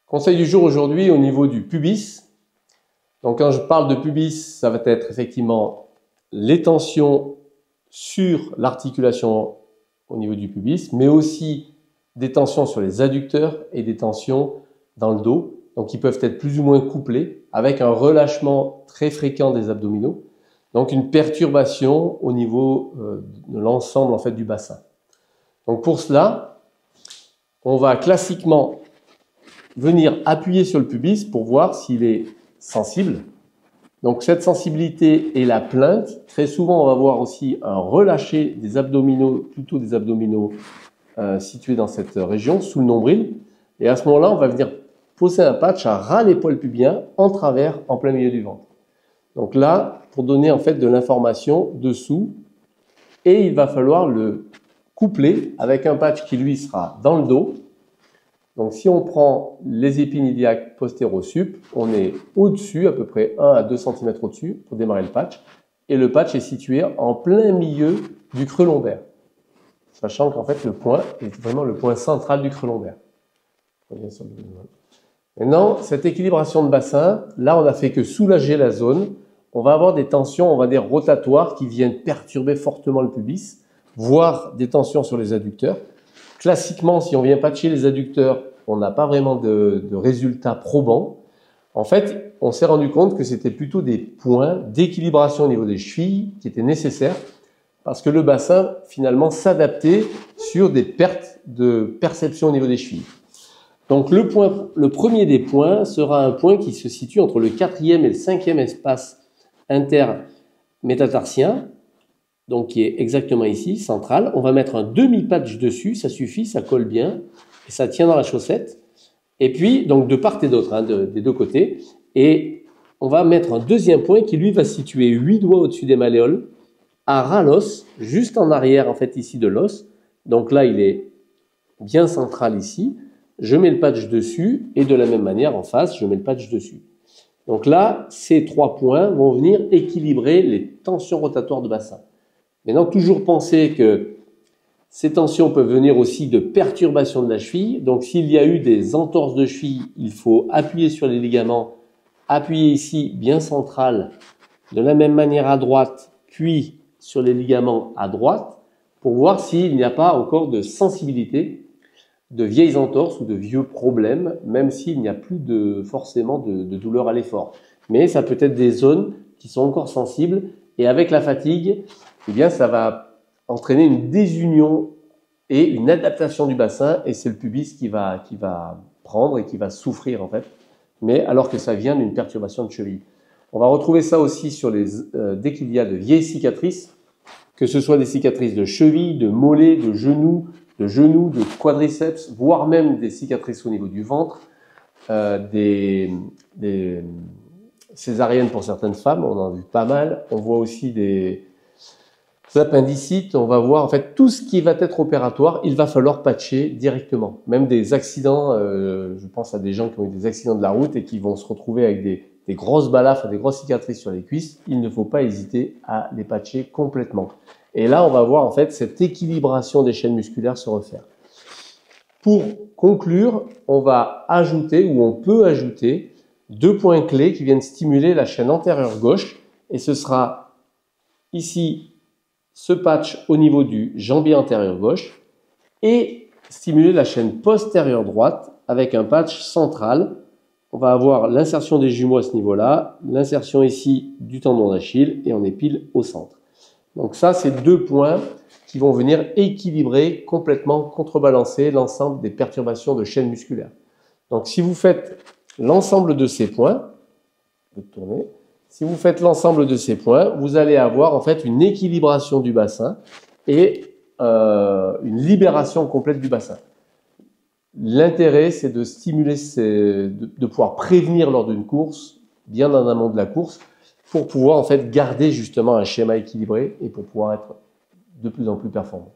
Conseil du jour aujourd'hui au niveau du pubis. Donc quand je parle de pubis, ça va être effectivement les tensions sur l'articulation au niveau du pubis, mais aussi des tensions sur les adducteurs et des tensions dans le dos, donc qui peuvent être plus ou moins couplées avec un relâchement très fréquent des abdominaux, donc une perturbation au niveau de l'ensemble en fait du bassin. Donc pour cela, on va classiquement venir appuyer sur le pubis pour voir s'il est sensible. Donc cette sensibilité et la plainte, très souvent on va voir aussi un relâché des abdominaux, plutôt des abdominaux situés dans cette région, sous le nombril. Et à ce moment-là, on va venir poser un patch à ras les poils pubiens, en travers, en plein milieu du ventre. Donc là, pour donner en fait de l'information dessous, et il va falloir le coupler avec un patch qui lui sera dans le dos. Donc si on prend les épines iliaques postéro-sup, on est au-dessus, à peu près 1 à 2 cm au-dessus pour démarrer le patch. Et le patch est situé en plein milieu du creux lombaire. Sachant qu'en fait le point est vraiment le point central du creux lombaire. Maintenant, cette équilibration de bassin, là on n'a fait que soulager la zone. On va avoir des tensions, on va dire rotatoires, qui viennent perturber fortement le pubis, voire des tensions sur les adducteurs. Classiquement, si on vient patcher les adducteurs, on n'a pas vraiment de résultats probants. En fait, on s'est rendu compte que c'était plutôt des points d'équilibration au niveau des chevilles qui étaient nécessaires parce que le bassin, finalement, s'adaptait sur des pertes de perception au niveau des chevilles. Donc, le premier des points sera un point qui se situe entre le 4e et le 5e espace intermétatarsien, donc qui est exactement ici, central. On va mettre un demi-patch dessus, ça suffit, ça colle bien, et ça tient dans la chaussette. Et puis, donc de part et d'autre, des deux côtés, et on va mettre un deuxième point qui, lui, va se situer 8 doigts au-dessus des malléoles, à ras l'os, juste en arrière, en fait, ici de l'os. Donc là, il est bien central ici. Je mets le patch dessus, et de la même manière, en face, je mets le patch dessus. Donc là, ces 3 points vont venir équilibrer les tensions rotatoires de bassin. Maintenant, toujours penser que ces tensions peuvent venir aussi de perturbations de la cheville. Donc, s'il y a eu des entorses de cheville, il faut appuyer sur les ligaments, appuyer ici bien central, de la même manière à droite, puis sur les ligaments à droite, pour voir s'il n'y a pas encore de sensibilité, de vieilles entorses ou de vieux problèmes, même s'il n'y a plus forcément de douleur à l'effort. Mais ça peut être des zones qui sont encore sensibles, et avec la fatigue, eh bien, ça va entraîner une désunion et une adaptation du bassin, et c'est le pubis qui va prendre et qui va souffrir en fait, mais alors que ça vient d'une perturbation de cheville. On va retrouver ça aussi dès qu'il y a de vieilles cicatrices, que ce soit des cicatrices de cheville, de mollet, de genoux, de quadriceps, voire même des cicatrices au niveau du ventre, des césariennes pour certaines femmes, on en a vu pas mal. On voit aussi des appendicites, on va voir en fait tout ce qui va être opératoire, il va falloir patcher directement. Même des accidents, je pense à des gens qui ont eu des accidents de la route et qui vont se retrouver avec des grosses balafres, des grosses cicatrices sur les cuisses, il ne faut pas hésiter à les patcher complètement. Et là, on va voir en fait cette équilibration des chaînes musculaires se refaire. Pour conclure, on va ajouter, ou on peut ajouter, 2 points clés qui viennent stimuler la chaîne antérieure gauche, et ce sera ici ce patch au niveau du jambier antérieur gauche et stimuler la chaîne postérieure droite avec un patch central. On va avoir l'insertion des jumeaux à ce niveau-là, l'insertion ici du tendon d'Achille et on est pile au centre. Donc ça, c'est 2 points qui vont venir équilibrer, complètement contrebalancer l'ensemble des perturbations de chaîne musculaire. Donc si vous faites l'ensemble de ces points, si vous faites l'ensemble de ces points, vous allez avoir en fait une équilibration du bassin et une libération complète du bassin. L'intérêt, c'est de stimuler, de pouvoir prévenir lors d'une course, bien en amont de la course, pour pouvoir en fait garder justement un schéma équilibré et pour pouvoir être de plus en plus performant.